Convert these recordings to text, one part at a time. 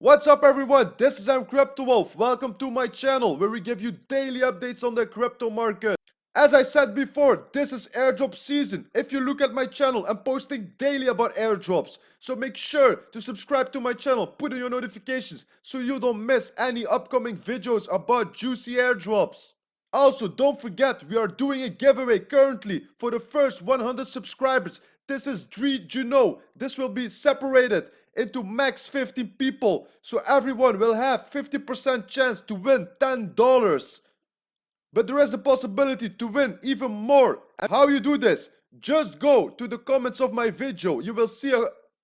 What's up everyone, this is Crypto Wolf. Welcome to my channel where we give you daily updates on the crypto market. As I said before, this is airdrop season. If you look at my channel, I'm posting daily about airdrops. So make sure to subscribe to my channel, put in your notifications so you don't miss any upcoming videos about juicy airdrops. Also, don't forget, we are doing a giveaway currently for the first 100 subscribers. This is Juno. This will be separated into max 15 people, so everyone will have 50% chance to win $10. But there is the possibility to win even more. And how you do this? Just go to the comments of my video. You will see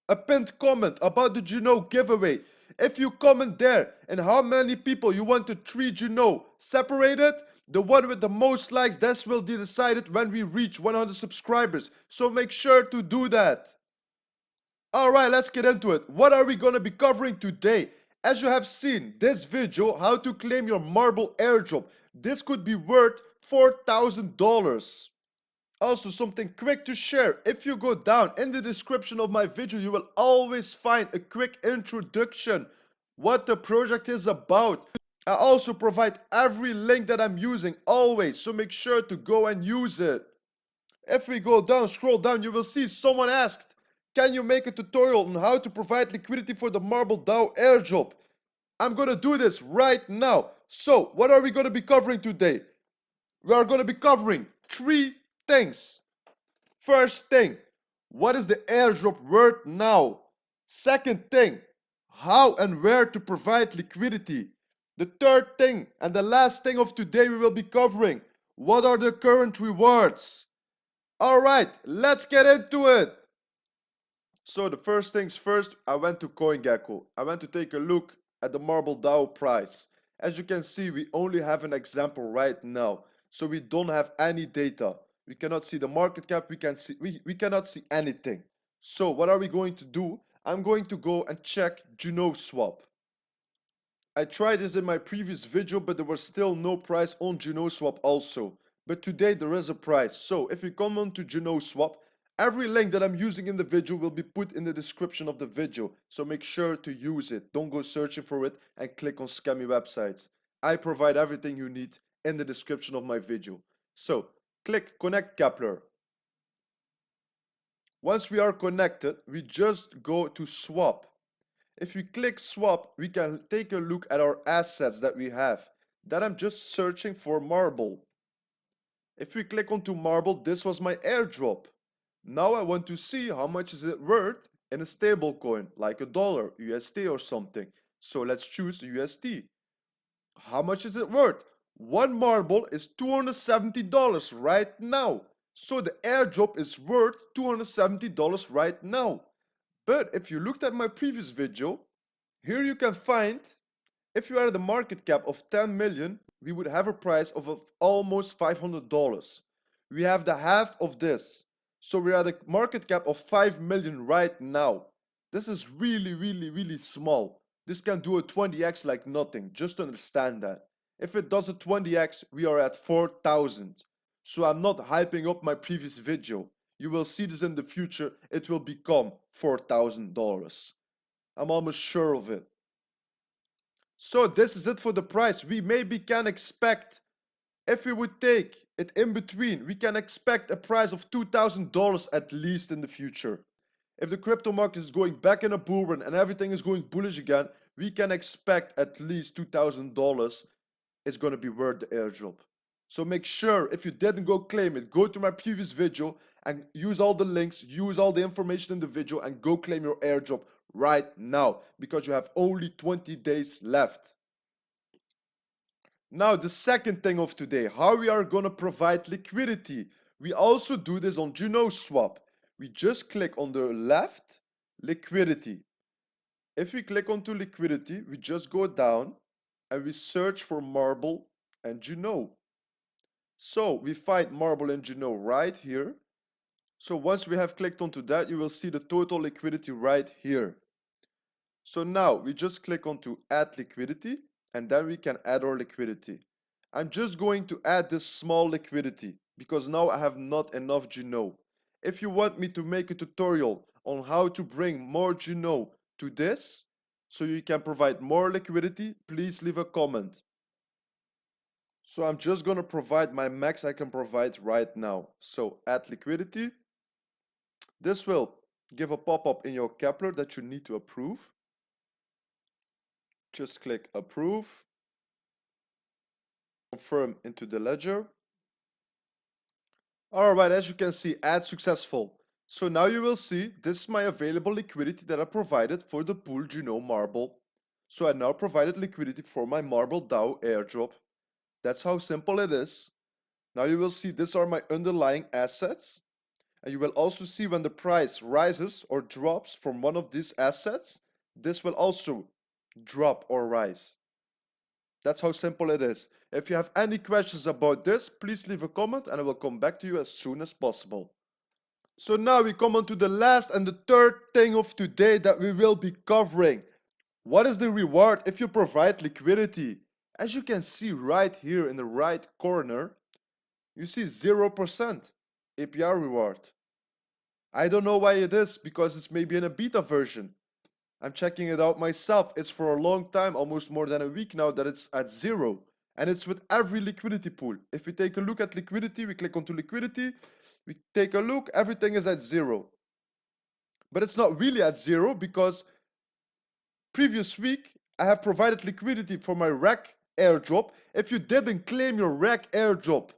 a pinned comment about the Juno giveaway. If you comment there and how many people you want to treat Juno separated, the one with the most likes, this will be decided when we reach 100 subscribers. So make sure to do that. Alright, let's get into it. What are we going to be covering today? As you have seen this video, how to claim your marble airdrop. This could be worth $4,000. Also, something quick to share. If you go down in the description of my video, you will always find a quick introduction what the project is about. I also provide every link that I'm using always, so make sure to go and use it. If we go down, scroll down, you will see someone asked, can you make a tutorial on how to provide liquidity for the marbledao airdrop? I'm gonna do this right now. So, what are we gonna be covering today? We are gonna be covering 3 things. First thing, what is the airdrop worth now? Second thing, how and where to provide liquidity. The third thing and the last thing of today we will be covering, what are the current rewards? Alright, let's get into it. So the first things first, I went to CoinGecko. I went to take a look at the marbledao price. As you can see, we only have an example right now. So we don't have any data. We cannot see the market cap, we cannot see anything. So what are we going to do? I'm going to go and check Junoswap. I tried this in my previous video, but there was still no price on Junoswap also. But today there is a price. So if you come on to Junoswap, every link that I'm using in the video will be put in the description of the video. So make sure to use it. Don't go searching for it and click on scammy websites. I provide everything you need in the description of my video. So click Connect Kepler. Once we are connected, we just go to swap. If we click swap, we can take a look at our assets that we have. That I'm just searching for marble. If we click onto marble, this was my airdrop. Now I want to see how much is it worth in a stable coin, like $1, USD or something. So let's choose the USD. How much is it worth? One marble is $270 right now. So the airdrop is worth $270 right now. But if you looked at my previous video, here you can find, if you had a market cap of 10 million, we would have a price of almost $500. We have the half of this. So we're at a market cap of 5 million right now. This is really small. This can do a 20x like nothing, just to understand that. If it does a 20x, we are at 4,000. So I'm not hyping up my previous video. You will see this in the future, it will become $4,000. I'm almost sure of it. So this is it for the price. We maybe can expect, if we would take it in between, we can expect a price of $2,000 at least in the future. If the crypto market is going back in a bull run and everything is going bullish again, we can expect at least $2,000 is going to be worth the airdrop. So make sure, if you didn't go claim it, go to my previous video and use all the links, use all the information in the video and go claim your airdrop right now, because you have only 20 days left. Now the second thing of today, how we are going to provide liquidity. We also do this on Junoswap. We just click on the left, liquidity. If we click onto liquidity, we just go down and we search for marble and Juno. So we find marble and Juno right here. So once we have clicked onto that, you will see the total liquidity right here. So now we just click onto add liquidity and then we can add our liquidity. I'm just going to add this small liquidity because now I have not enough Juno. If you want me to make a tutorial on how to bring more Juno to this, so you can provide more liquidity, please leave a comment. So I'm just going to provide my max I can provide right now. So add liquidity. This will give a pop-up in your Kepler that you need to approve. Just click approve. Confirm into the ledger. Alright, as you can see, add successful. So now you will see this is my available liquidity that I provided for the pool Juno Marble. So I now provided liquidity for my marbledao airdrop. That's how simple it is. Now you will see these are my underlying assets. And you will also see when the price rises or drops from one of these assets, this will also drop or rise. That's how simple it is. If you have any questions about this, please leave a comment and I will come back to you as soon as possible. So now we come on to the last and the third thing of today that we will be covering. What is the reward if you provide liquidity? As you can see right here in the right corner, you see 0% APR reward. I don't know why it is, because it's maybe in a beta version. I'm checking it out myself. It's for a long time, almost more than a week now, that it's at 0. And it's with every liquidity pool. If we take a look at liquidity, we click onto liquidity, we take a look, everything is at 0. But it's not really at 0, because previous week I have provided liquidity for my REC airdrop. If you didn't claim your REC airdrop,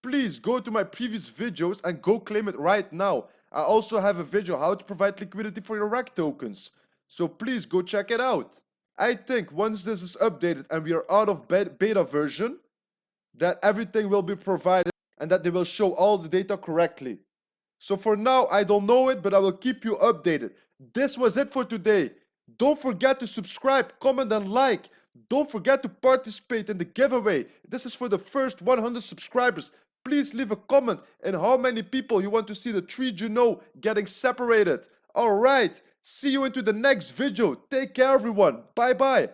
please go to my previous videos and go claim it right now. I also have a video how to provide liquidity for your REC tokens. So please go check it out. I think once this is updated and we are out of beta version, that everything will be provided and that they will show all the data correctly. So for now, I don't know it, but I will keep you updated. This was it for today. Don't forget to subscribe, comment and like. Don't forget to participate in the giveaway. This is for the first 100 subscribers. Please leave a comment on how many people you want to see the 3 Juno getting separated. Alright, see you into the next video. Take care everyone. Bye bye.